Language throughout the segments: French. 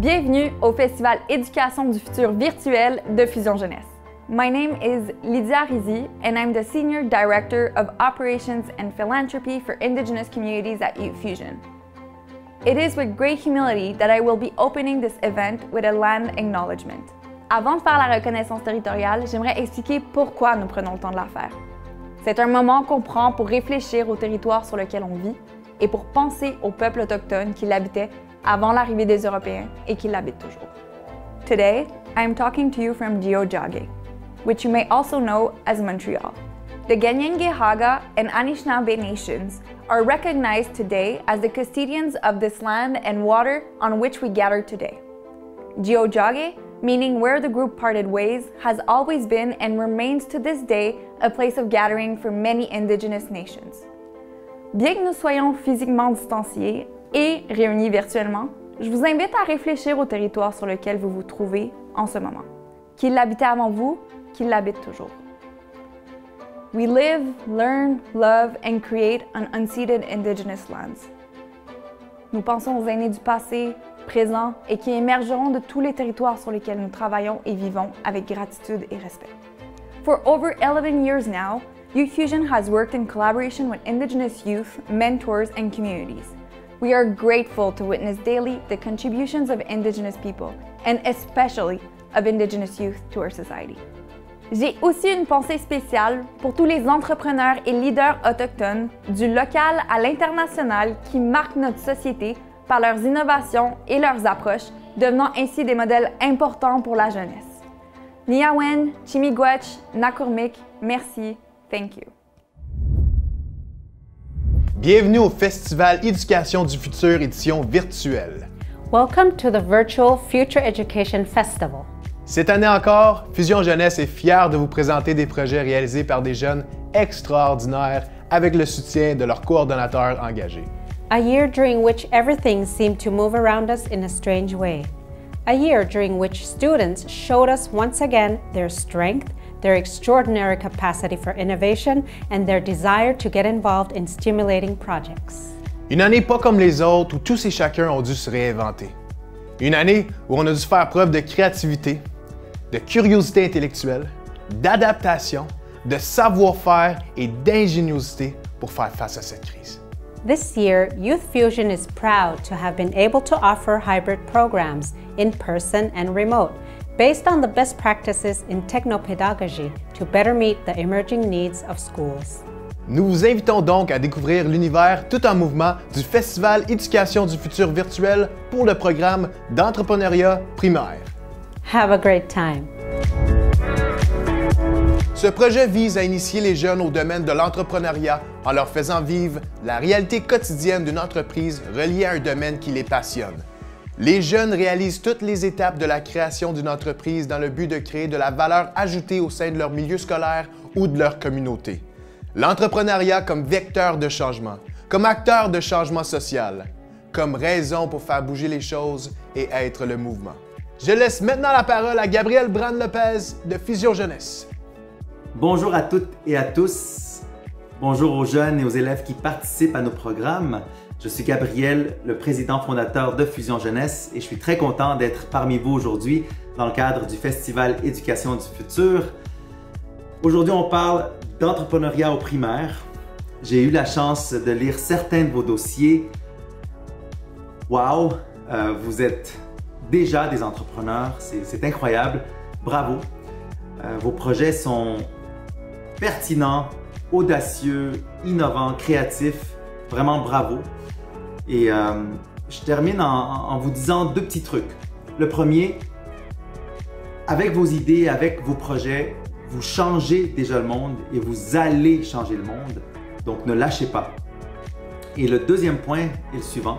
Bienvenue au Festival Éducation du futur virtuel de Fusion Jeunesse. My name is Lydia Rizy and I'm the Senior Director of Operations and Philanthropy for Indigenous Communities at Youth Fusion. It is with great humility that I will be opening this event with a land acknowledgement. Avant de faire la reconnaissance territoriale, j'aimerais expliquer pourquoi nous prenons le temps de la faire. C'est un moment qu'on prend pour réfléchir au territoire sur lequel on vit et pour penser aux peuples autochtones qui l'habitaient avant l'arrivée des Européens et qui l'habitent toujours. Today, I am talking to you from Tiohtià:ke, which you may also know as Montreal. The Kanien'kehá:ka and Anishinaabe nations are recognized today as the custodians of this land and water on which we gather today. Tiohtià:ke, meaning where the group parted ways, has always been and remains to this day a place of gathering for many Indigenous nations. Bien que nous soyons physiquement distanciés et réunis virtuellement, je vous invite à réfléchir au territoire sur lequel vous vous trouvez en ce moment. Qui l'habitait avant vous, qui l'habite toujours. We live, learn, love and create on unceded Indigenous lands. Nous pensons aux aînés du passé, présent et qui émergeront de tous les territoires sur lesquels nous travaillons et vivons avec gratitude et respect. For over 11 years now, Youth Fusion has worked in collaboration with Indigenous youth, mentors, and communities. We are grateful to witness daily the contributions of Indigenous people, and especially of Indigenous youth to our society. J'ai aussi une pensée spéciale pour tous les entrepreneurs et leaders autochtones, du local à l'international, qui marquent notre société par leurs innovations et leurs approches, devenant ainsi des modèles importants pour la jeunesse. Niyawen, Chimigwech, Nakurmik, merci, thank you. Bienvenue au Festival Éducation du futur édition virtuelle. Welcome to the virtual Future Education Festival. Cette année encore, Fusion Jeunesse est fière de vous présenter des projets réalisés par des jeunes extraordinaires avec le soutien de leurs coordonnateurs engagés. A year during which everything seemed to move around us in a strange way. A year during which students showed us once again their strength, their extraordinary capacity for innovation, and their desire to get involved in stimulating projects. Une année pas comme les autres où tous et chacun ont dû se réinventer. Une année où on a dû faire preuve de créativité, de curiosité intellectuelle, d'adaptation, de savoir-faire et d'ingéniosité pour faire face à cette crise. This year, Youth Fusion is proud to have been able to offer hybrid programs, in person and remote, based on the best practices in technopedagogy to better meet the emerging needs of schools. Nous vous invitons donc à découvrir l'univers tout en mouvement du Festival Éducation du futur virtuel pour le programme d'entrepreneuriat primaire. Have a great time! Ce projet vise à initier les jeunes au domaine de l'entrepreneuriat en leur faisant vivre la réalité quotidienne d'une entreprise reliée à un domaine qui les passionne. Les jeunes réalisent toutes les étapes de la création d'une entreprise dans le but de créer de la valeur ajoutée au sein de leur milieu scolaire ou de leur communauté. L'entrepreneuriat comme vecteur de changement, comme acteur de changement social, comme raison pour faire bouger les choses et être le mouvement. Je laisse maintenant la parole à Gabriel Brand-Lopez de Fusion Jeunesse. Bonjour à toutes et à tous. Bonjour aux jeunes et aux élèves qui participent à nos programmes. Je suis Gabriel, le président fondateur de Fusion Jeunesse et je suis très content d'être parmi vous aujourd'hui dans le cadre du Festival Éducation du futur. Aujourd'hui, on parle d'entrepreneuriat au primaire. J'ai eu la chance de lire certains de vos dossiers. Wow! Vous êtes déjà des entrepreneurs, c'est incroyable. Bravo! Vos projets sont pertinents, audacieux, innovants, créatifs. Vraiment bravo! Et je termine en vous disant deux petits trucs. Le premier, avec vos idées, avec vos projets, vous changez déjà le monde et vous allez changer le monde. Donc ne lâchez pas. Et le deuxième point est le suivant.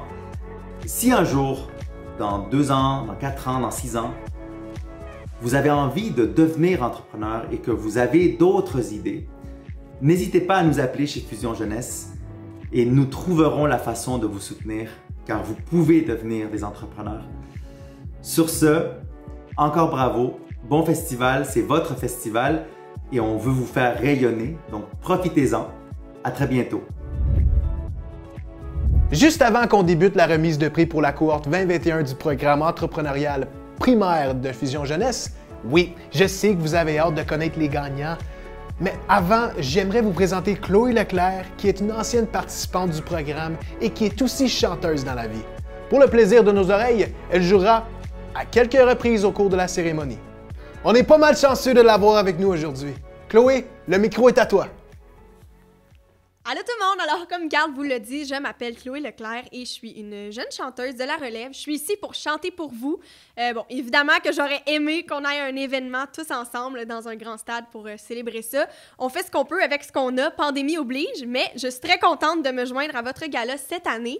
Si un jour, dans 2 ans, dans 4 ans, dans 6 ans, vous avez envie de devenir entrepreneur et que vous avez d'autres idées, n'hésitez pas à nous appeler chez Fusion Jeunesse et nous trouverons la façon de vous soutenir car vous pouvez devenir des entrepreneurs. Sur ce, encore bravo, bon festival, c'est votre festival et on veut vous faire rayonner, donc profitez-en. À très bientôt. Juste avant qu'on débute la remise de prix pour la cohorte 2021 du programme entrepreneurial primaire de Fusion Jeunesse, oui, je sais que vous avez hâte de connaître les gagnants, mais avant, j'aimerais vous présenter Chloé Leclerc, qui est une ancienne participante du programme et qui est aussi chanteuse dans la vie. Pour le plaisir de nos oreilles, elle jouera à quelques reprises au cours de la cérémonie. On est pas mal chanceux de l'avoir avec nous aujourd'hui. Chloé, le micro est à toi. Allô tout le monde! Alors, comme Carl vous l'a dit, je m'appelle Chloé Leclerc et je suis une jeune chanteuse de la relève. Je suis ici pour chanter pour vous. Bon, évidemment que j'aurais aimé qu'on ait un événement tous ensemble dans un grand stade pour célébrer ça. On fait ce qu'on peut avec ce qu'on a, pandémie oblige, mais je suis très contente de me joindre à votre gala cette année.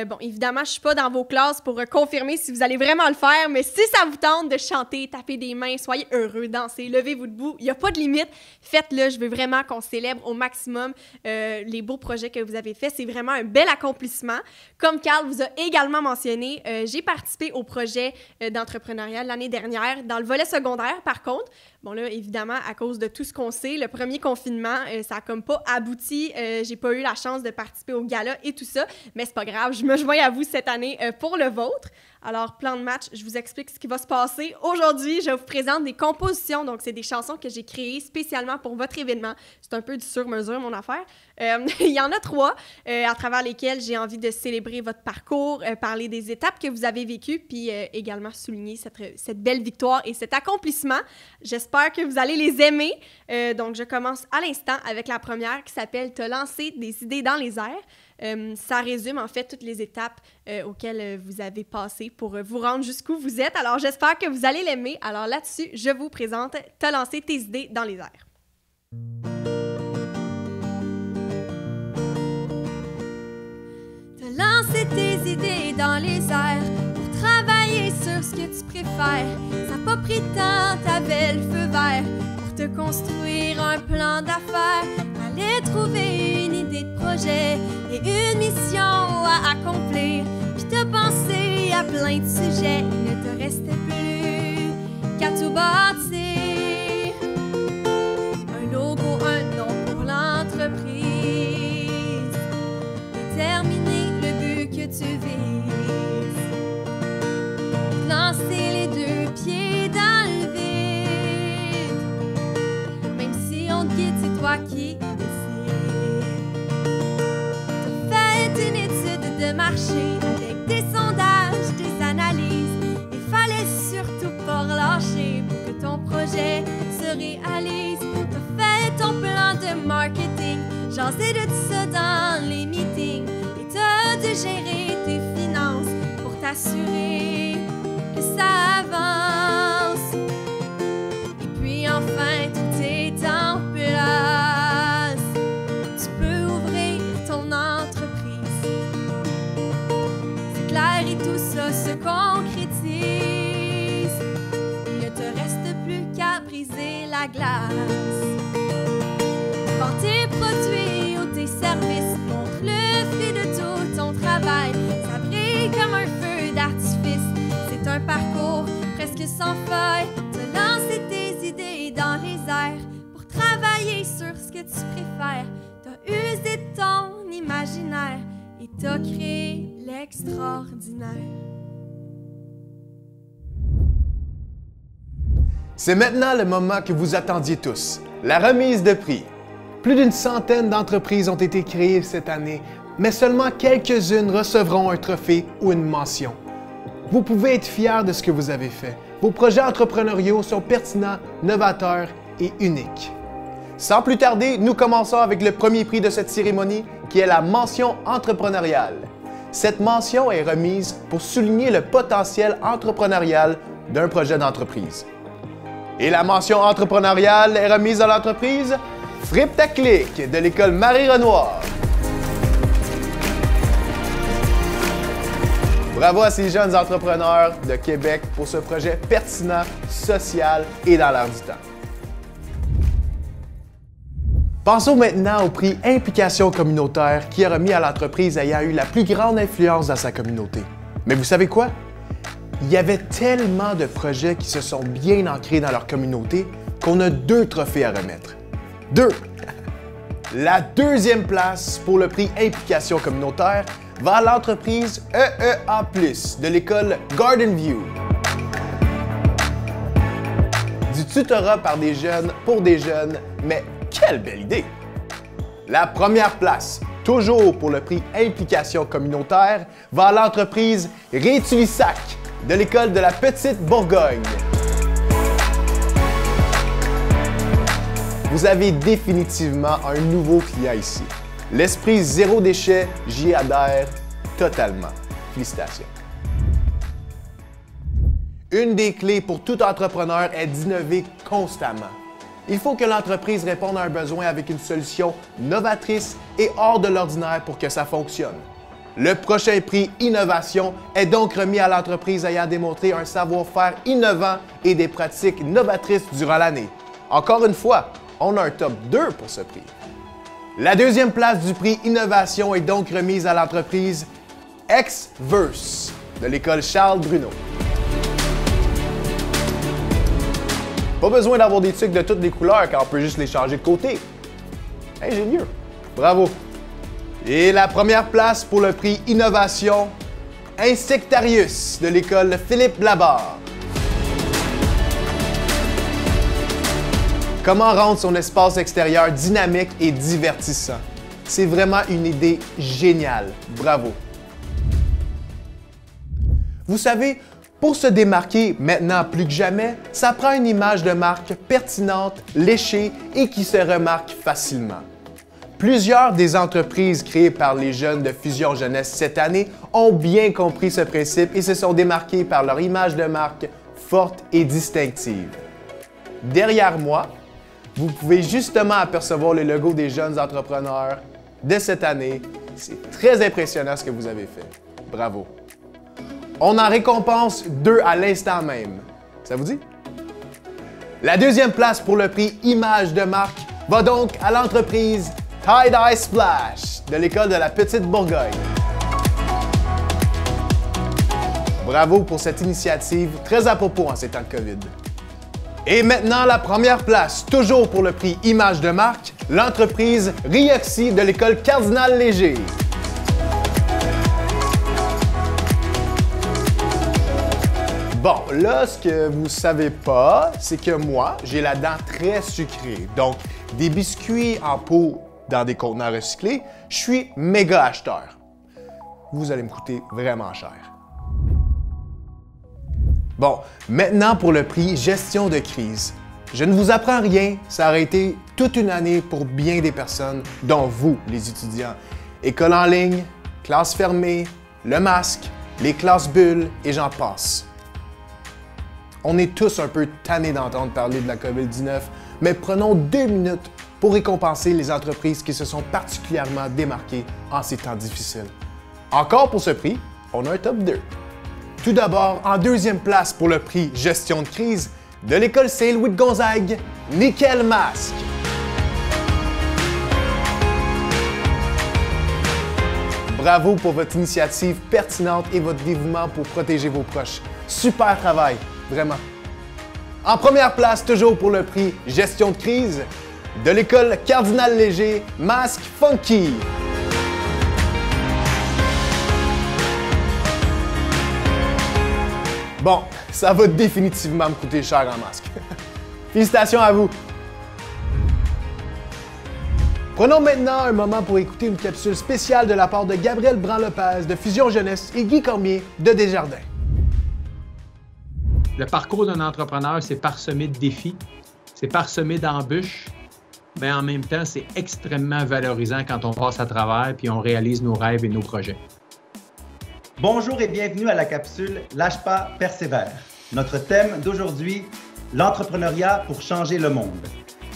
Bon, évidemment, je suis pas dans vos classes pour confirmer si vous allez vraiment le faire, mais si ça vous tente de chanter, taper des mains, soyez heureux, dansez, levez-vous debout, il n'y a pas de limite. Faites-le, je veux vraiment qu'on célèbre au maximum les beaux projets que vous avez faits. C'est vraiment un bel accomplissement. Comme Carl vous a également mentionné, j'ai participé au projet d'entrepreneuriat l'année dernière dans le volet secondaire. Par contre, bon là, évidemment, à cause de tout ce qu'on sait, le premier confinement, ça a comme pas abouti. J'ai pas eu la chance de participer au gala et tout ça, mais c'est pas grave, je me joins à vous cette année pour le vôtre. Alors, plan de match, je vous explique ce qui va se passer. Aujourd'hui, je vous présente des compositions, donc c'est des chansons que j'ai créées spécialement pour votre événement. C'est un peu du sur-mesure, mon affaire. Il y en a 3 à travers lesquelles j'ai envie de célébrer votre parcours, parler des étapes que vous avez vécues, puis également souligner cette belle victoire et cet accomplissement. J'espère que vous allez les aimer. Donc, je commence à l'instant avec la première qui s'appelle « Te lancer des idées dans les airs ». Ça résume en fait toutes les étapes auxquelles vous avez passé pour vous rendre jusqu'où vous êtes. Alors, j'espère que vous allez l'aimer. Alors là-dessus, je vous présente « Te lancer tes idées dans les airs ». Lancer tes idées dans les airs pour travailler sur ce que tu préfères. Ça n'a pas pris tant, t'avais le feu vert pour te construire un plan d'affaires. Aller trouver une idée de projet et une mission à accomplir. Puis t'as pensé à plein de sujets, il ne te restait plus qu'à tout bâtir. Un logo, un nom pour l'entreprise. Déterminer que tu vises, lancer les 2 pieds dans le vide, même si on te guide, c'est toi qui décides. T'as fait une étude de marché avec des sondages, des analyses, il fallait surtout pas relâcher pour que ton projet se réalise. T'as fait ton plan de marketing, jasé de tout ça dans les meetings. De gérer tes finances pour t'assurer que ça avance. Et puis enfin, tout est en place. Tu peux ouvrir ton entreprise. C'est clair et tout ça se concrétise. Il ne te reste plus qu'à briser la glace. Vends tes produits ou tes services, montre le fruit de tout ton travail. Ça brille comme un feu d'artifice. C'est un parcours presque sans faille. Te lancer tes idées dans les airs pour travailler sur ce que tu préfères. T'as usé de ton imaginaire et t'as créé l'extraordinaire. C'est maintenant le moment que vous attendiez tous, la remise de prix. Plus d'une centaine d'entreprises ont été créées cette année, mais seulement quelques-unes recevront un trophée ou une mention. Vous pouvez être fiers de ce que vous avez fait. Vos projets entrepreneuriaux sont pertinents, novateurs et uniques. Sans plus tarder, nous commençons avec le premier prix de cette cérémonie, qui est la mention entrepreneuriale. Cette mention est remise pour souligner le potentiel entrepreneurial d'un projet d'entreprise. Et la mention entrepreneuriale est remise à l'entreprise Frippe ta clique de l'école Marie-Renoir. Bravo à ces jeunes entrepreneurs de Québec pour ce projet pertinent, social et dans l'air du temps. Passons maintenant au prix Implication communautaire qui est remis à l'entreprise ayant eu la plus grande influence dans sa communauté. Mais vous savez quoi? Il y avait tellement de projets qui se sont bien ancrés dans leur communauté qu'on a 2 trophées à remettre. 2! La 2e place pour le prix Implication communautaire va à l'entreprise EEA+, de l'école Garden View. Du tutorat par des jeunes pour des jeunes, mais quelle belle idée! La première place, toujours pour le prix Implication communautaire, va à l'entreprise Rétulissac de l'école de la Petite Bourgogne. Vous avez définitivement un nouveau client ici. L'esprit zéro déchet, j'y adhère totalement. Félicitations. Une des clés pour tout entrepreneur est d'innover constamment. Il faut que l'entreprise réponde à un besoin avec une solution novatrice et hors de l'ordinaire pour que ça fonctionne. Le prochain prix Innovation est donc remis à l'entreprise ayant démontré un savoir-faire innovant et des pratiques novatrices durant l'année. Encore une fois, on a un top 2 pour ce prix. La deuxième place du prix Innovation est donc remise à l'entreprise Xverse de l'école Charles Bruno. Pas besoin d'avoir des trucs de toutes les couleurs car on peut juste les changer de côté. Ingénieux. Bravo. Et la première place pour le prix Innovation, Insectarius de l'école Philippe Labarre. Comment rendre son espace extérieur dynamique et divertissant? C'est vraiment une idée géniale. Bravo. Vous savez, pour se démarquer maintenant plus que jamais, ça prend une image de marque pertinente, léchée et qui se remarque facilement. Plusieurs des entreprises créées par les jeunes de Fusion Jeunesse cette année ont bien compris ce principe et se sont démarquées par leur image de marque forte et distinctive. Derrière moi, vous pouvez justement apercevoir le logo des jeunes entrepreneurs de cette année. C'est très impressionnant ce que vous avez fait. Bravo! On en récompense 2 à l'instant même. Ça vous dit? La deuxième place pour le prix Image de marque va donc à l'entreprise Tie-Dye Splash de l'école de la Petite Bourgogne. Bravo pour cette initiative très à propos en ces temps de COVID. Et maintenant, la première place, toujours pour le prix Image de marque, l'entreprise Rioxy de l'école Cardinal Léger. Bon, là, ce que vous ne savez pas, c'est que moi, j'ai la dent très sucrée. Donc, des biscuits en pot dans des contenants recyclés, je suis méga acheteur. Vous allez me coûter vraiment cher. Bon, maintenant pour le prix Gestion de crise. Je ne vous apprends rien, ça aurait été toute une année pour bien des personnes, dont vous, les étudiants. École en ligne, classe fermée, le masque, les classes bulles et j'en passe. On est tous un peu tannés d'entendre parler de la COVID-19, mais prenons 2 minutes pour récompenser les entreprises qui se sont particulièrement démarquées en ces temps difficiles. Encore pour ce prix, on a un top 2. Tout d'abord, en deuxième place pour le prix Gestion de crise, de l'école Saint-Louis de Gonzague, Nickel Masque. Bravo pour votre initiative pertinente et votre dévouement pour protéger vos proches. Super travail, vraiment. En première place, toujours pour le prix Gestion de crise, de l'école Cardinal Léger, Masque Funky. Bon, ça va définitivement me coûter cher en masque. Félicitations à vous! Prenons maintenant un moment pour écouter une capsule spéciale de la part de Gabriel Brand-Lopez de Fusion Jeunesse et Guy Cormier de Desjardins. Le parcours d'un entrepreneur, c'est parsemé de défis, c'est parsemé d'embûches, mais en même temps, c'est extrêmement valorisant quand on passe à travers puis on réalise nos rêves et nos projets. Bonjour et bienvenue à la capsule Lâche pas, persévère. Notre thème d'aujourd'hui, l'entrepreneuriat pour changer le monde.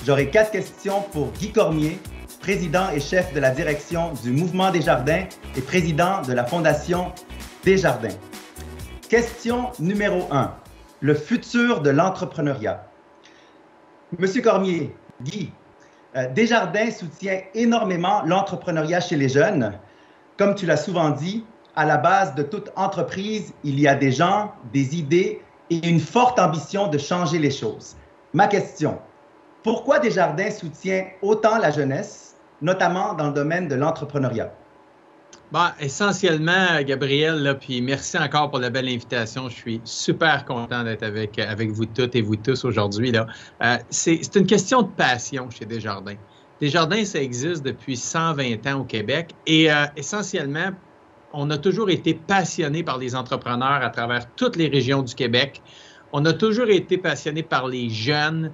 J'aurai 4 questions pour Guy Cormier, président et chef de la direction du Mouvement Desjardins et président de la Fondation Desjardins. Question numéro 1. Le futur de l'entrepreneuriat. Monsieur Cormier, Guy, Desjardins soutient énormément l'entrepreneuriat chez les jeunes. Comme tu l'as souvent dit, à la base de toute entreprise, il y a des gens, des idées et une forte ambition de changer les choses. Ma question, pourquoi Desjardins soutient autant la jeunesse, notamment dans le domaine de l'entrepreneuriat? Essentiellement, Gabriel, là, puis merci encore pour la belle invitation. Je suis super content d'être avec vous toutes et vous tous aujourd'hui. C'est une question de passion chez Desjardins. Desjardins, ça existe depuis 120 ans au Québec et essentiellement, on a toujours été passionnés par les entrepreneurs à travers toutes les régions du Québec. On a toujours été passionnés par les jeunes,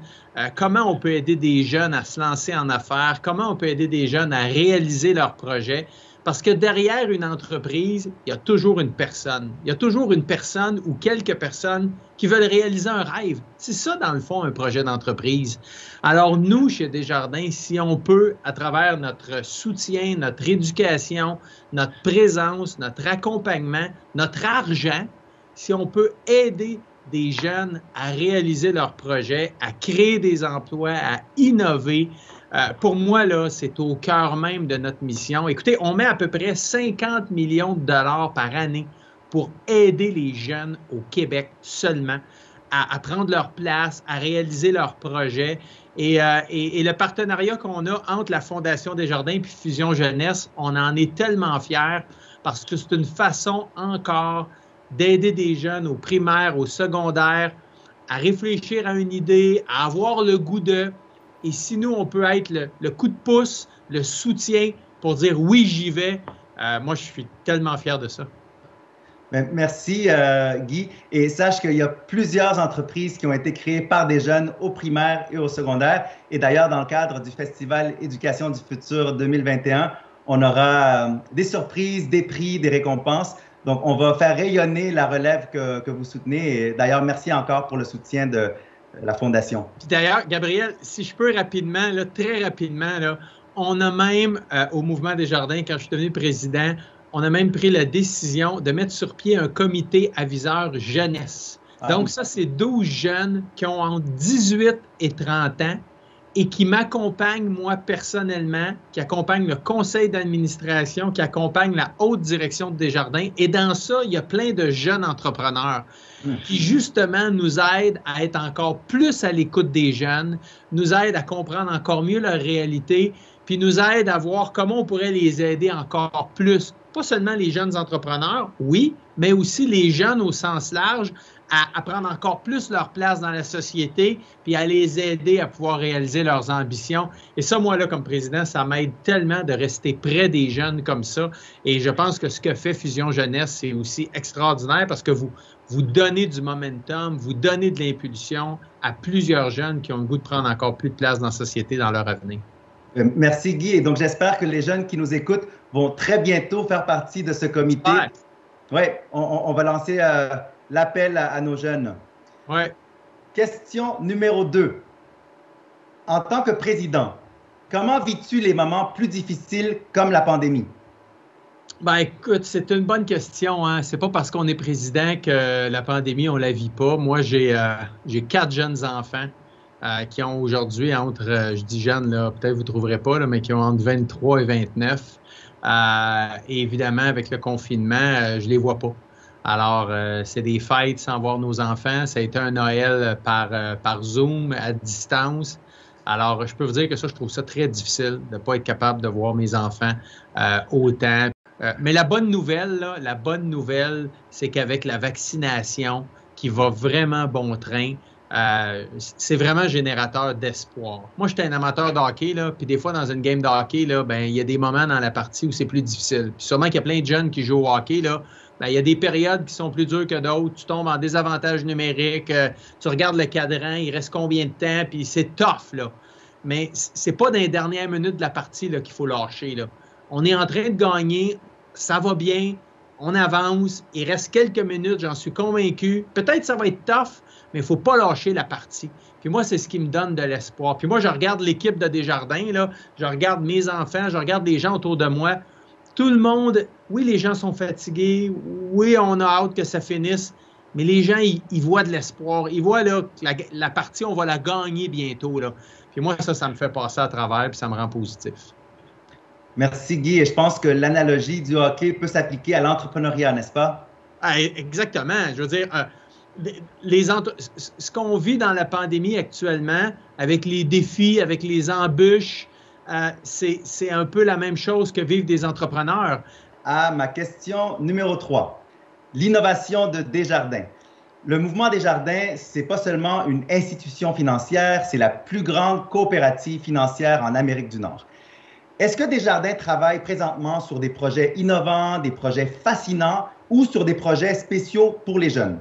comment on peut aider des jeunes à se lancer en affaires, comment on peut aider des jeunes à réaliser leurs projets. Parce que derrière une entreprise, il y a toujours une personne. Il y a toujours une personne ou quelques personnes qui veulent réaliser un rêve. C'est ça, dans le fond, un projet d'entreprise. Alors, nous, chez Desjardins, si on peut, à travers notre soutien, notre éducation, notre présence, notre accompagnement, notre argent, si on peut aider des jeunes à réaliser leurs projets, à créer des emplois, à innover, pour moi, là, c'est au cœur même de notre mission. Écoutez, on met à peu près 50 millions de dollars par année pour aider les jeunes au Québec seulement à prendre leur place, à réaliser leurs projets. Et le partenariat qu'on a entre la Fondation Desjardins et Fusion Jeunesse, on en est tellement fiers parce que c'est une façon encore d'aider des jeunes au primaire, au secondaire, à réfléchir à une idée, à avoir le goût de... Et si nous, on peut être le coup de pouce, le soutien pour dire oui, j'y vais, moi, je suis tellement fier de ça. Merci, Guy. Et sache qu'il y a plusieurs entreprises qui ont été créées par des jeunes au primaire et au secondaire. Et d'ailleurs, dans le cadre du Festival Éducation du futur 2021, on aura des surprises, des prix, des récompenses. Donc, on va faire rayonner la relève que vous soutenez. Et d'ailleurs, merci encore pour le soutien de la Fondation. Puis d'ailleurs, Gabriel, si je peux rapidement, là, très rapidement, là, on a même, au Mouvement Desjardins, quand je suis devenu président, on a même pris la décision de mettre sur pied un comité aviseur jeunesse. Donc ça, c'est 12 jeunes qui ont entre 18 et 30 ans et qui m'accompagnent, moi, personnellement, qui accompagnent le conseil d'administration, qui accompagnent la haute direction de Desjardins. Et dans ça, il y a plein de jeunes entrepreneurs qui, justement, nous aident à être encore plus à l'écoute des jeunes, nous aident à comprendre encore mieux leur réalité, puis nous aident à voir comment on pourrait les aider encore plus. Pas seulement les jeunes entrepreneurs, oui, mais aussi les jeunes au sens large, à prendre encore plus leur place dans la société, puis à les aider à pouvoir réaliser leurs ambitions. Et ça, moi, là, comme président, ça m'aide tellement de rester près des jeunes comme ça. Et je pense que ce que fait Fusion Jeunesse, c'est aussi extraordinaire parce que vous donnez du momentum, vous donnez de l'impulsion à plusieurs jeunes qui ont le goût de prendre encore plus de place dans la société, dans leur avenir. Merci, Guy. Et donc, j'espère que les jeunes qui nous écoutent vont très bientôt faire partie de ce comité. Oui, on va lancer l'appel à nos jeunes. Oui. Question numéro 2. En tant que président, comment vis-tu les moments plus difficiles comme la pandémie? Ben écoute, c'est une bonne question. Hein? C'est pas parce qu'on est président que la pandémie, on la vit pas. Moi, j'ai 4 jeunes enfants qui ont aujourd'hui entre, je dis jeunes, là, peut-être vous ne trouverez pas, là, mais qui ont entre 23 et 29. Et évidemment, avec le confinement, je les vois pas. Alors, c'est des fêtes sans voir nos enfants. Ça a été un Noël par Zoom, à distance. Alors, je peux vous dire que ça, je trouve ça très difficile de ne pas être capable de voir mes enfants autant. Mais la bonne nouvelle, c'est qu'avec la vaccination qui va vraiment bon train, c'est vraiment générateur d'espoir. Moi, j'étais un amateur de hockey, là, puis des fois, dans une game de hockey, là, ben, il y a des moments dans la partie où c'est plus difficile. Puis sûrement qu'il y a plein de jeunes qui jouent au hockey, là. Ben, il y a des périodes qui sont plus dures que d'autres. Tu tombes en désavantage numérique, tu regardes le cadran, il reste combien de temps, puis c'est tough, là. Mais c'est pas dans les dernières minutes de la partie là, qu'il faut lâcher, là. On est en train de gagner, ça va bien, on avance, il reste quelques minutes, j'en suis convaincu. Peut-être que ça va être tough, mais il ne faut pas lâcher la partie. Puis moi, c'est ce qui me donne de l'espoir. Puis moi, je regarde l'équipe de Desjardins, là, je regarde mes enfants, je regarde les gens autour de moi. Tout le monde, oui, les gens sont fatigués, oui, on a hâte que ça finisse, mais les gens, ils voient de l'espoir. Ils voient là, que la partie, on va la gagner bientôt. Là. Puis moi, ça me fait passer à travers, puis ça me rend positif. Merci, Guy. Et je pense que l'analogie du hockey peut s'appliquer à l'entrepreneuriat, n'est-ce pas? Ah, exactement. Je veux dire, ce qu'on vit dans la pandémie actuellement, avec les défis, avec les embûches, c'est un peu la même chose que vivent des entrepreneurs. à ma question numéro 3. L'innovation de Desjardins. Le mouvement Desjardins, c'est pas seulement une institution financière, c'est la plus grande coopérative financière en Amérique du Nord. Est-ce que Desjardins travaille présentement sur des projets innovants, des projets fascinants ou sur des projets spéciaux pour les jeunes?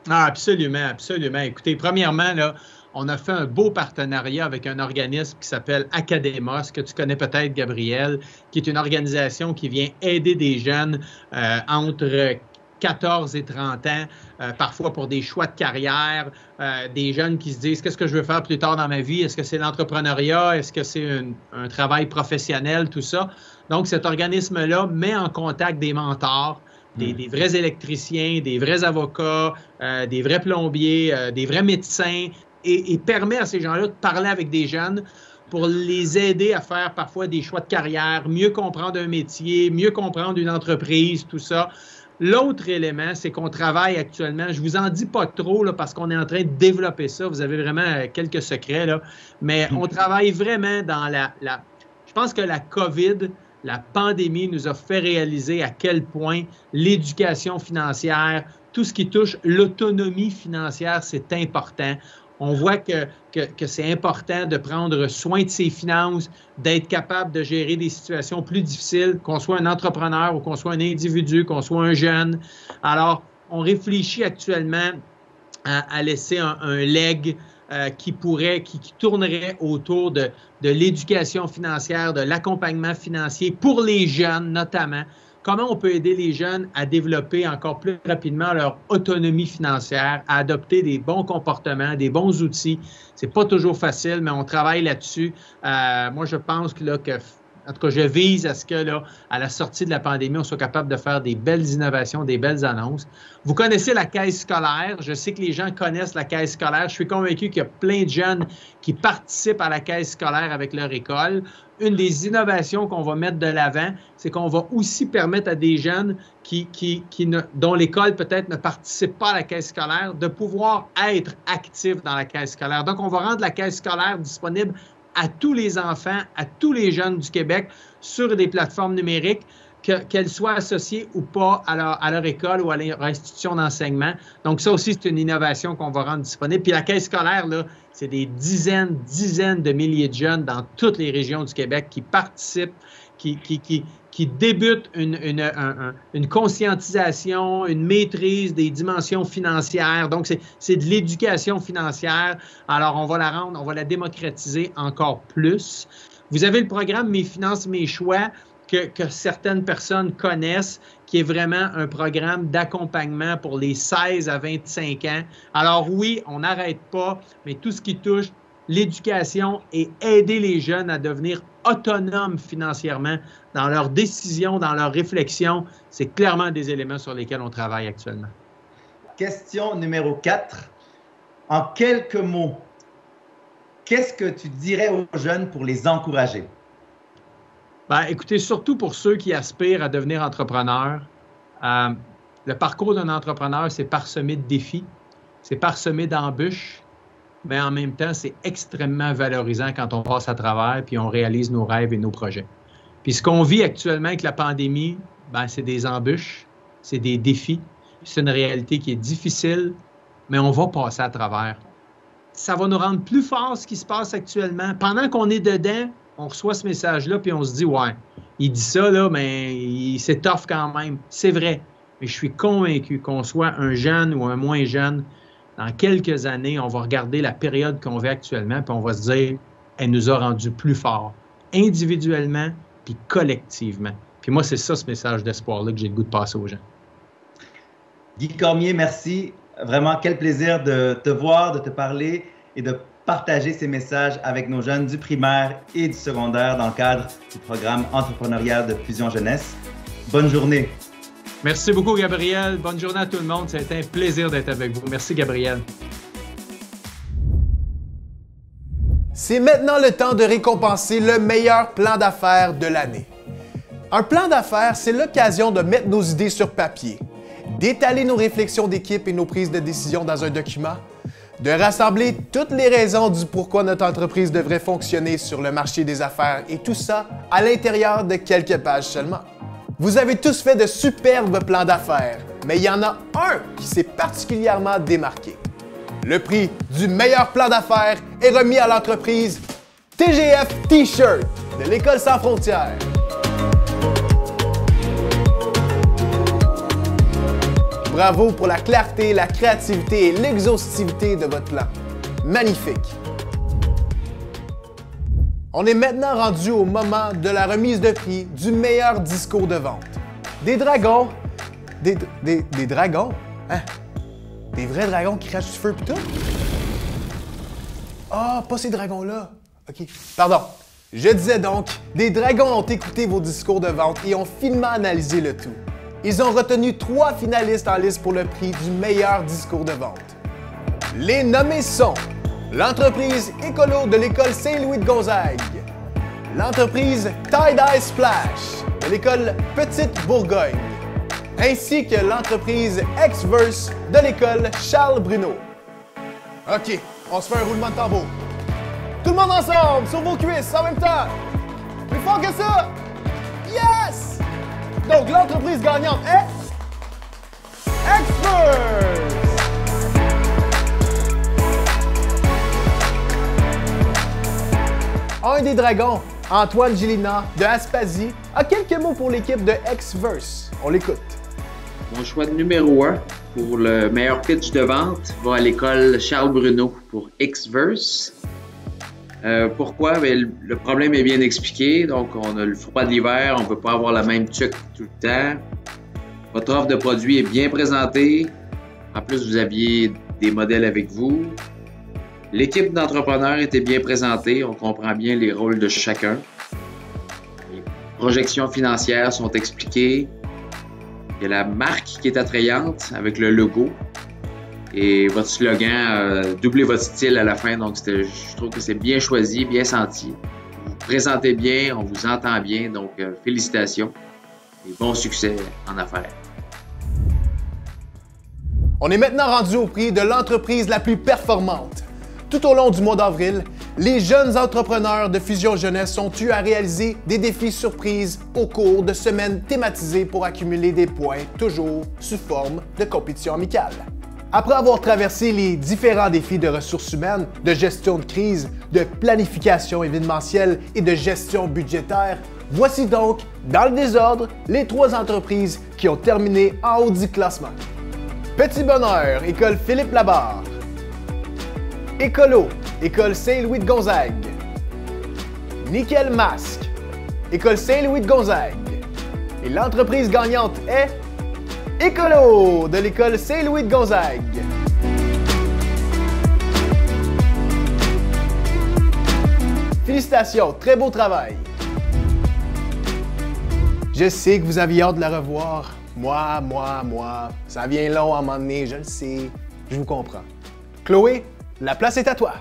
Ah, absolument, absolument. Écoutez, premièrement, là, on a fait un beau partenariat avec un organisme qui s'appelle Academos, que tu connais peut-être, Gabriel, qui est une organisation qui vient aider des jeunes entre 14 et 30 ans, parfois pour des choix de carrière, des jeunes qui se disent « Qu'est-ce que je veux faire plus tard dans ma vie? Est-ce que c'est l'entrepreneuriat? Est-ce que c'est un travail professionnel? » Tout ça. Donc, cet organisme-là met en contact des mentors, des vrais électriciens, des vrais avocats, des vrais plombiers, des vrais médecins, et permet à ces gens-là de parler avec des jeunes pour les aider à faire parfois des choix de carrière, mieux comprendre un métier, mieux comprendre une entreprise, tout ça. L'autre élément, c'est qu'on travaille actuellement, je ne vous en dis pas trop là, parce qu'on est en train de développer ça, vous avez vraiment quelques secrets, là, mais on travaille vraiment dans je pense que la COVID, la pandémie nous a fait réaliser à quel point l'éducation financière, tout ce qui touche l'autonomie financière, c'est important. On voit que c'est important de prendre soin de ses finances, d'être capable de gérer des situations plus difficiles, qu'on soit un entrepreneur ou qu'on soit un individu, qu'on soit un jeune. Alors, on réfléchit actuellement à laisser un leg qui tournerait autour de l'éducation financière, de l'accompagnement financier pour les jeunes notamment. Comment on peut aider les jeunes à développer encore plus rapidement leur autonomie financière, à adopter des bons comportements, des bons outils. C'est pas toujours facile, mais on travaille là-dessus. Moi, je pense que en tout cas, je vise à ce que, là, à la sortie de la pandémie, on soit capable de faire des belles innovations, des belles annonces. Vous connaissez la caisse scolaire. Je sais que les gens connaissent la caisse scolaire. Je suis convaincu qu'il y a plein de jeunes qui participent à la caisse scolaire avec leur école. Une des innovations qu'on va mettre de l'avant, c'est qu'on va aussi permettre à des jeunes dont l'école peut-être ne participe pas à la caisse scolaire de pouvoir être actifs dans la caisse scolaire. Donc, on va rendre la caisse scolaire disponible à tous les enfants, à tous les jeunes du Québec sur des plateformes numériques, qu'elles soient associées ou pas à leur école ou à leur institution d'enseignement. Donc, ça aussi, c'est une innovation qu'on va rendre disponible. Puis la caisse scolaire, là, c'est des dizaines de milliers de jeunes dans toutes les régions du Québec qui participent, qui débutent une conscientisation, une maîtrise des dimensions financières. Donc, c'est de l'éducation financière. Alors, on va la démocratiser encore plus. Vous avez le programme Mes finances, mes choix que certaines personnes connaissent, qui est vraiment un programme d'accompagnement pour les 16 à 25 ans. Alors oui, on n'arrête pas, mais tout ce qui touche l'éducation et aider les jeunes à devenir autonomes financièrement dans leurs décisions, dans leurs réflexions, c'est clairement des éléments sur lesquels on travaille actuellement. Question numéro 4. En quelques mots, qu'est-ce que tu dirais aux jeunes pour les encourager? Bien, écoutez, surtout pour ceux qui aspirent à devenir entrepreneurs, le parcours d'un entrepreneur, c'est parsemé de défis, c'est parsemé d'embûches, mais en même temps, c'est extrêmement valorisant quand on passe à travers puis on réalise nos rêves et nos projets. Puis ce qu'on vit actuellement avec la pandémie, bien, c'est des embûches, c'est des défis, c'est une réalité qui est difficile, mais on va passer à travers. Ça va nous rendre plus forts ce qui se passe actuellement. Pendant qu'on est dedans, on reçoit ce message-là, puis on se dit, ouais, il dit ça, là, mais c'est tough quand même. C'est vrai, mais je suis convaincu qu'on soit un jeune ou un moins jeune, dans quelques années, on va regarder la période qu'on vit actuellement, puis on va se dire, elle nous a rendus plus forts, individuellement, puis collectivement. Puis moi, c'est ça, ce message d'espoir-là que j'ai le goût de passer aux gens. Guy Cormier, merci. Vraiment, quel plaisir de te voir, de te parler et de partager ces messages avec nos jeunes du primaire et du secondaire dans le cadre du programme entrepreneurial de Fusion Jeunesse. Bonne journée. Merci beaucoup, Gabriel. Bonne journée à tout le monde. Ça a été un plaisir d'être avec vous. Merci, Gabriel. C'est maintenant le temps de récompenser le meilleur plan d'affaires de l'année. Un plan d'affaires, c'est l'occasion de mettre nos idées sur papier, d'étaler nos réflexions d'équipe et nos prises de décision dans un document, de rassembler toutes les raisons du pourquoi notre entreprise devrait fonctionner sur le marché des affaires et tout ça à l'intérieur de quelques pages seulement. Vous avez tous fait de superbes plans d'affaires, mais il y en a un qui s'est particulièrement démarqué. Le prix du meilleur plan d'affaires est remis à l'entreprise TGF T-Shirt de l'École sans frontières. Bravo pour la clarté, la créativité et l'exhaustivité de votre plan. Magnifique! On est maintenant rendu au moment de la remise de prix du meilleur discours de vente. Des dragons... Des dragons? Hein? Des vrais dragons qui crachent du feu pis tout? Ah, pas ces dragons-là. OK. Pardon. Je disais donc, des dragons ont écouté vos discours de vente et ont finement analysé le tout. Ils ont retenu 3 finalistes en liste pour le prix du meilleur discours de vente. Les nommés sont l'entreprise Écolo de l'École Saint-Louis de Gonzague, l'entreprise Tie-Dye Splash de l'École Petite Bourgogne, ainsi que l'entreprise Xverse de l'École Charles Bruno. OK, on se fait un roulement de tambour. Tout le monde ensemble, sur vos cuisses, en même temps. Plus fort que ça. Yes! Donc, l'entreprise gagnante est... Xverse! Un des dragons, Antoine Gélina de Aspasie, a quelques mots pour l'équipe de Xverse. On l'écoute. Mon choix de numéro 1 pour le meilleur pitch de vente va à l'école Charles Bruno pour Xverse. Pourquoi? Bien, le problème est bien expliqué. Donc, on a le froid de l'hiver, on ne peut pas avoir la même tuque tout le temps. Votre offre de produit est bien présentée. En plus, vous aviez des modèles avec vous. L'équipe d'entrepreneurs était bien présentée. On comprend bien les rôles de chacun. Les projections financières sont expliquées. Il y a la marque qui est attrayante avec le logo. Et votre slogan, doublez votre style à la fin. Donc, je trouve que c'est bien choisi, bien senti. Vous vous présentez bien, on vous entend bien. Donc, félicitations et bon succès en affaires. On est maintenant rendu au prix de l'entreprise la plus performante. Tout au long du mois d'avril, les jeunes entrepreneurs de Fusion Jeunesse ont eu à réaliser des défis surprises au cours de semaines thématisées pour accumuler des points, toujours sous forme de compétition amicale. Après avoir traversé les différents défis de ressources humaines, de gestion de crise, de planification événementielle et de gestion budgétaire, voici donc, dans le désordre, les 3 entreprises qui ont terminé en haut du classement. Petit Bonheur, École Philippe Labarre. Écolo, École Saint-Louis de Gonzague. Nickel Masque, École Saint-Louis de Gonzague. Et l'entreprise gagnante est Écolo de l'École Saint-Louis de Gonzague. Félicitations, très beau travail. Je sais que vous aviez hâte de la revoir. Moi, ça vient long à un moment donné, je le sais. Je vous comprends. Chloé, la place est à toi.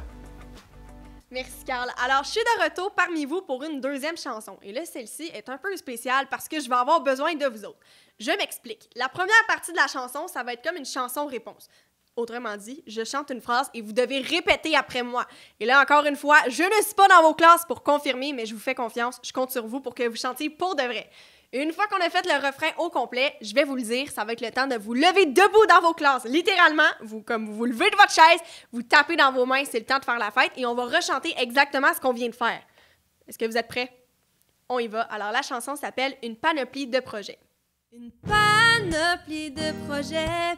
Merci, Carl. Alors, je suis de retour parmi vous pour une 2e chanson. Et là, celle-ci est un peu spéciale parce que je vais avoir besoin de vous autres. Je m'explique. La première partie de la chanson, ça va être comme une chanson-réponse. Autrement dit, je chante une phrase et vous devez répéter après moi. Et là, encore une fois, je ne suis pas dans vos classes pour confirmer, mais je vous fais confiance. Je compte sur vous pour que vous chantiez pour de vrai. Une fois qu'on a fait le refrain au complet, je vais vous le dire, ça va être le temps de vous lever debout dans vos classes. Littéralement, comme vous vous levez de votre chaise, vous tapez dans vos mains, c'est le temps de faire la fête et on va rechanter exactement ce qu'on vient de faire. Est-ce que vous êtes prêts? On y va. Alors, la chanson s'appelle « Une panoplie de projets ». Une panoplie de projets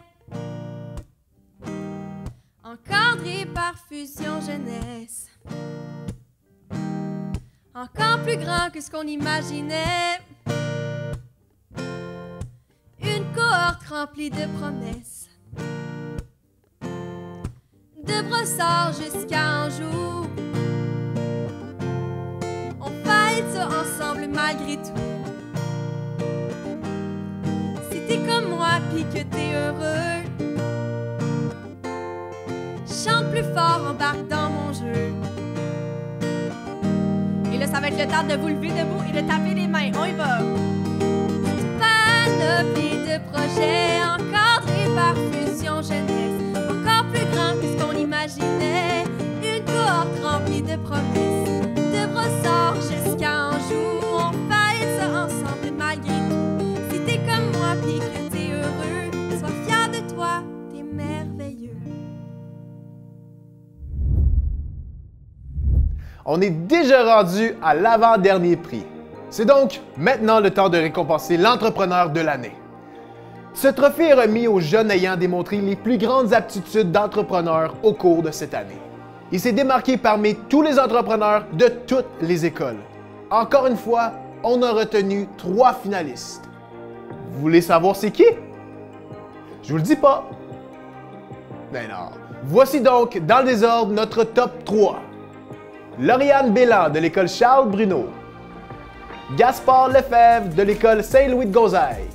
encadrés par Fusion Jeunesse. Encore plus grand que ce qu'on imaginait. Une cohorte remplie de promesses. De Brossard jusqu'à Anjou. On fête ça ensemble malgré tout. Si t'es comme moi pis que t'es heureux, chante plus fort, embarque dans mon jeu. Et là, ça va être le temps de vous lever debout et de taper les mains. On y va! Une panoplie de projets encadrés par Fusion Jeunesse. Encore plus grand que ce qu'on imaginait. Une cohorte remplie de promesses. De Brossard jusqu'à Anjou. On fête ça ensemble malgré tout. on est déjà rendu à l'avant-dernier prix. C'est donc maintenant le temps de récompenser l'entrepreneur de l'année. Ce trophée est remis aux jeunes ayant démontré les plus grandes aptitudes d'entrepreneur au cours de cette année. Il s'est démarqué parmi tous les entrepreneurs de toutes les écoles. Encore une fois, on a retenu 3 finalistes. Vous voulez savoir c'est qui? Je vous le dis pas. Ben non. Voici donc, dans le désordre, notre top 3. Lauriane Bélan de l'école Charles Bruno. Gaspard Lefebvre de l'école Saint-Louis de Gonzaille.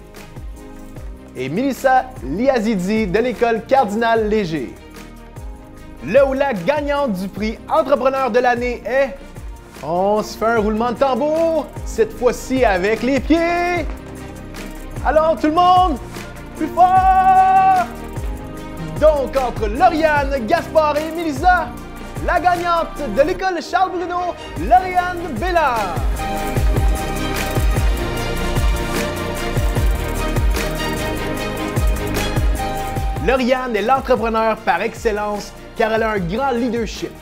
Et Mélissa Liazidi de l'école Cardinal Léger. Le ou la gagnante du prix Entrepreneur de l'année est... On se fait un roulement de tambour, cette fois-ci avec les pieds. Alors tout le monde, plus fort! Donc entre Lauriane, Gaspard et Mélissa, la gagnante de l'école Charles Bruno, Lauriane Bélan. Lauriane est l'entrepreneur par excellence car elle a un grand leadership.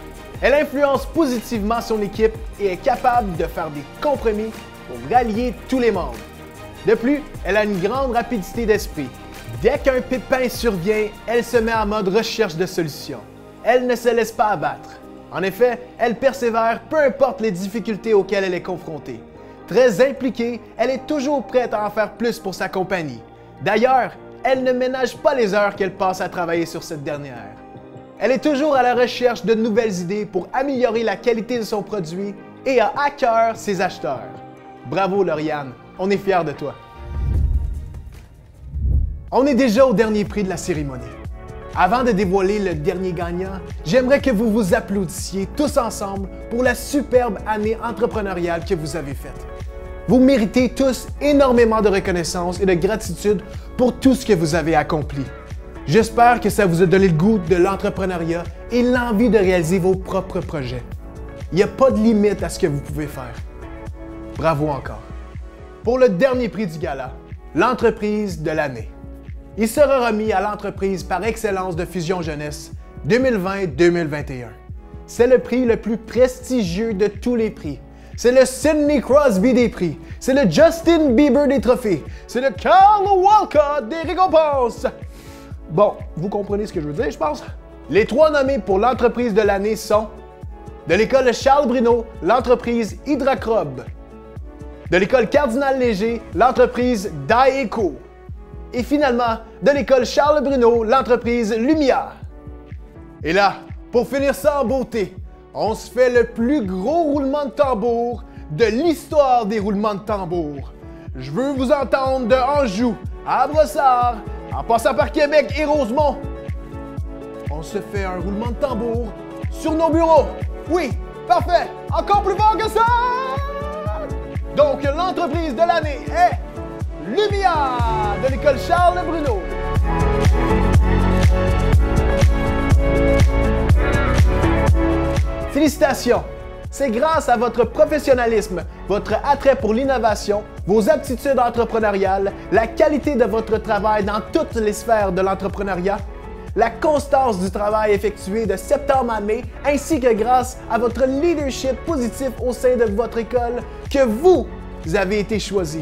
Elle influence positivement son équipe et est capable de faire des compromis pour rallier tous les membres. De plus, elle a une grande rapidité d'esprit. Dès qu'un pépin survient, elle se met en mode recherche de solutions. Elle ne se laisse pas abattre. En effet, elle persévère peu importe les difficultés auxquelles elle est confrontée. Très impliquée, elle est toujours prête à en faire plus pour sa compagnie. D'ailleurs, elle ne ménage pas les heures qu'elle passe à travailler sur cette dernière. Elle est toujours à la recherche de nouvelles idées pour améliorer la qualité de son produit et a à cœur ses acheteurs. Bravo Lauriane, on est fiers de toi. On est déjà au dernier prix de la cérémonie. Avant de dévoiler le dernier gagnant, j'aimerais que vous vous applaudissiez tous ensemble pour la superbe année entrepreneuriale que vous avez faite. Vous méritez tous énormément de reconnaissance et de gratitude pour tout ce que vous avez accompli. J'espère que ça vous a donné le goût de l'entrepreneuriat et l'envie de réaliser vos propres projets. Il n'y a pas de limite à ce que vous pouvez faire. Bravo encore. Pour le dernier prix du gala, l'entreprise de l'année. Il sera remis à l'entreprise par excellence de Fusion Jeunesse 2020-2021. C'est le prix le plus prestigieux de tous les prix. C'est le Sidney Crosby des prix. C'est le Justin Bieber des trophées. C'est le Carl Walcott des récompenses. Bon, vous comprenez ce que je veux dire, je pense. Les 3 nommés pour l'entreprise de l'année sont de l'école Charles Bruno, l'entreprise Hydracrob. De l'école Cardinal Léger, l'entreprise Daeco. Et finalement, de l'école Charles Bruno, l'entreprise Lumia. Et là, pour finir ça en beauté, on se fait le plus gros roulement de tambour de l'histoire des roulements de tambour. Je veux vous entendre de Anjou à Brossard, en passant par Québec et Rosemont. On se fait un roulement de tambour sur nos bureaux. Oui, parfait. Encore plus fort que ça! Donc, l'entreprise de l'année est Lumia de l'école Charles Bruno. Félicitations! C'est grâce à votre professionnalisme, votre attrait pour l'innovation, vos aptitudes entrepreneuriales, la qualité de votre travail dans toutes les sphères de l'entrepreneuriat, la constance du travail effectué de septembre à mai, ainsi que grâce à votre leadership positif au sein de votre école que vous avez été choisi.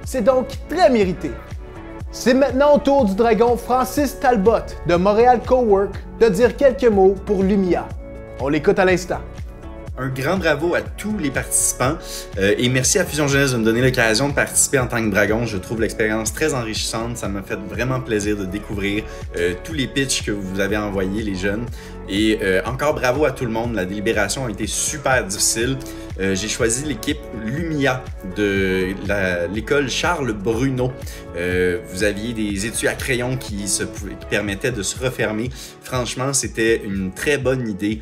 C'est donc très mérité. C'est maintenant au tour du dragon Francis Talbot de Montréal Cowork de dire quelques mots pour Lumia. On l'écoute à l'instant. Un grand bravo à tous les participants et merci à Fusion Jeunesse de me donner l'occasion de participer en tant que dragon. Je trouve l'expérience très enrichissante. Ça m'a fait vraiment plaisir de découvrir tous les pitchs que vous avez envoyés, les jeunes. Et encore bravo à tout le monde. La délibération a été super difficile. J'ai choisi l'équipe Lumia de l'école Charles Bruno. Vous aviez des étuis à crayon qui permettaient de se refermer. Franchement, c'était une très bonne idée.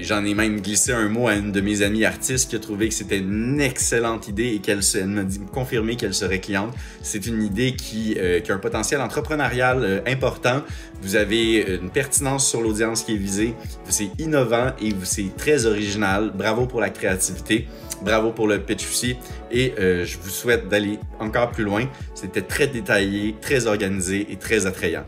J'en ai même glissé un mot à une de mes amies artistes qui a trouvé que c'était une excellente idée et qu'elle m'a confirmé qu'elle serait cliente. C'est une idée qui a un potentiel entrepreneurial important. Vous avez une pertinence sur l'audience qui est visée. C'est innovant et c'est très original. Bravo pour la créativité. Bravo pour le pitch aussi. Et je vous souhaite d'aller encore plus loin. C'était très détaillé, très organisé et très attrayant.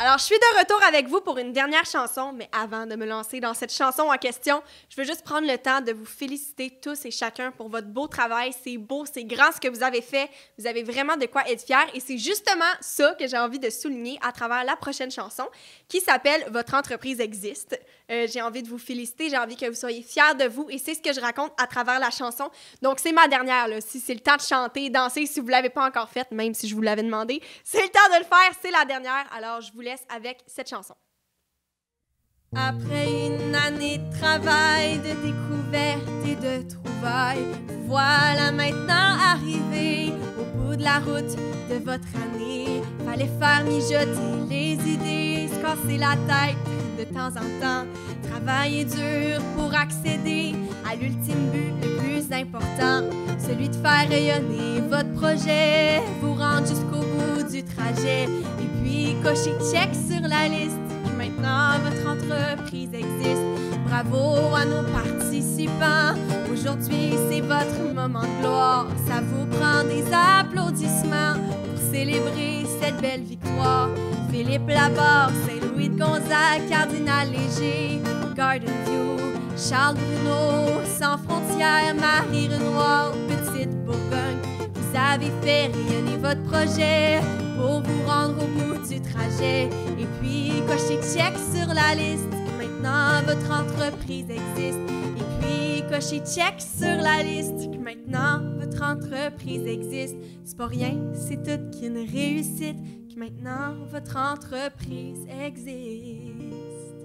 Alors, je suis de retour avec vous pour une dernière chanson, mais avant de me lancer dans cette chanson en question, je veux juste prendre le temps de vous féliciter tous et chacun pour votre beau travail. C'est beau, c'est grand ce que vous avez fait. Vous avez vraiment de quoi être fiers et c'est justement ça que j'ai envie de souligner à travers la prochaine chanson qui s'appelle « Votre entreprise existe ». J'ai envie de vous féliciter, j'ai envie que vous soyez fiers de vous et c'est ce que je raconte à travers la chanson. Donc, c'est ma dernière, là. Si c'est le temps de chanter, danser, si vous ne l'avez pas encore faite, même si je vous l'avais demandé, c'est le temps de le faire, c'est la dernière. Alors, je vous laisse avec cette chanson. Après une année de travail, de découverte et de trouvailles, vous voilà maintenant arrivé au bout de la route de votre année. Fallait faire mijoter les idées, se casser la tête de temps en temps, travailler dur pour accéder à l'ultime but le plus important, celui de faire rayonner votre projet, vous rendre jusqu'au bout du trajet et puis cocher check sur la liste que maintenant votre entreprise existe. Bravo à nos participants, aujourd'hui c'est votre moment de gloire, ça vous prend des applaudissements pour célébrer cette belle victoire. Philippe Labarre, Saint-Louis de Gonzague, Cardinal Léger, Garden View, Charles Bruno, Sans Frontières, Marie Renoir, Petite Bourgogne. Vous avez fait rayonner votre projet pour vous rendre au bout du trajet. Et puis, cochez check sur la liste que maintenant votre entreprise existe. Et puis, cochez check sur la liste que maintenant votre entreprise existe. C'est pas rien, c'est tout qu'une réussite. Maintenant, votre entreprise existe.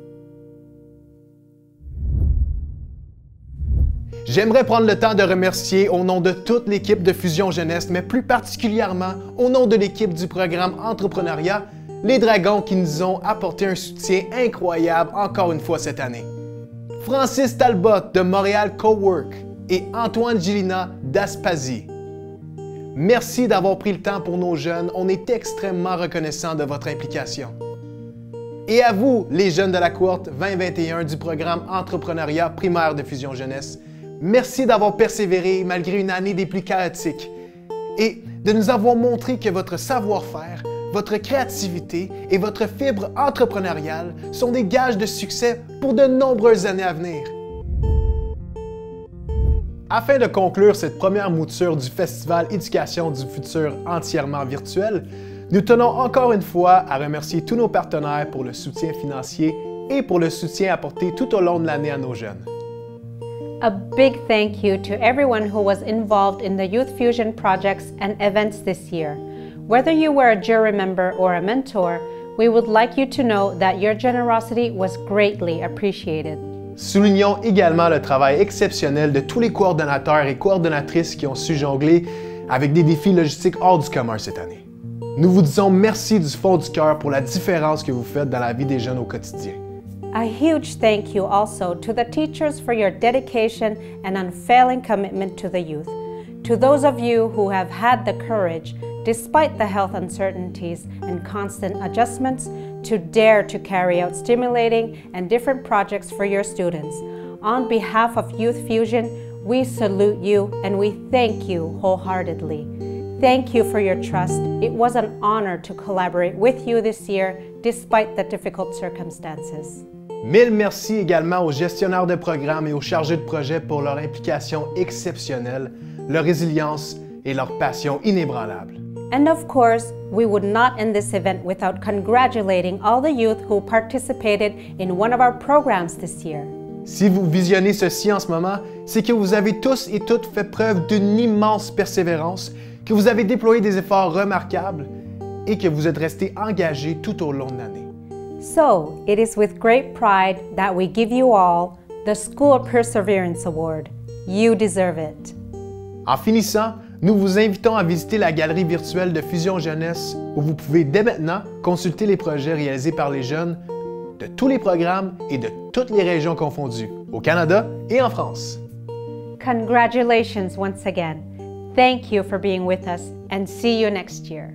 J'aimerais prendre le temps de remercier au nom de toute l'équipe de Fusion Jeunesse, mais plus particulièrement au nom de l'équipe du programme Entrepreneuriat, les Dragons qui nous ont apporté un soutien incroyable encore une fois cette année. Francis Talbot de Montréal Cowork et Antoine Gilina d'Aspasie. Merci d'avoir pris le temps pour nos jeunes. On est extrêmement reconnaissants de votre implication. Et à vous, les jeunes de la cohorte 2021 du programme Entrepreneuriat primaire de Fusion Jeunesse, merci d'avoir persévéré malgré une année des plus chaotiques et de nous avoir montré que votre savoir-faire, votre créativité et votre fibre entrepreneuriale sont des gages de succès pour de nombreuses années à venir. Afin de conclure cette première mouture du Festival Éducation du futur entièrement virtuel, nous tenons encore une fois à remercier tous nos partenaires pour le soutien financier et pour le soutien apporté tout au long de l'année à nos jeunes. A big thank you to everyone who was involved in the Youth Fusion projects and events this year. Whether you were a jury member or a mentor, we would like you to know that your generosity was greatly appreciated. Soulignons également le travail exceptionnel de tous les coordonnateurs et coordonnatrices qui ont su jongler avec des défis logistiques hors du commun cette année. Nous vous disons merci du fond du cœur pour la différence que vous faites dans la vie des jeunes au quotidien. A huge thank you also to the teachers for your dedication and unfailing commitment to the youth. To those of you who have had the courage, despite the health uncertainties and constant adjustments, to dare to carry out stimulating and different projects for your students. On behalf of Youth Fusion, we salute you and we thank you wholeheartedly. Thank you for your trust. It was an honor to collaborate with you this year, despite the difficult circumstances. Mille merci également aux gestionnaires de programmes et aux chargés de projet pour leur implication exceptionnelle, leur résilience et leur passion inébranlable. And of course, we would not end this event without congratulating all the youth who participated in one of our programs this year. Si vous visionnez ceci en ce moment, c'est que vous avez tous et toutes fait preuve d'une immense persévérance, que vous avez déployé des efforts remarquables et que vous êtes restés engagés tout au long de l'année. So, it is with great pride that we give you all the School Perseverance Award. You deserve it. En finissant, nous vous invitons à visiter la galerie virtuelle de Fusion Jeunesse où vous pouvez dès maintenant consulter les projets réalisés par les jeunes de tous les programmes et de toutes les régions confondues, au Canada et en France. Congratulations once again. Thank you for being with us and see you next year.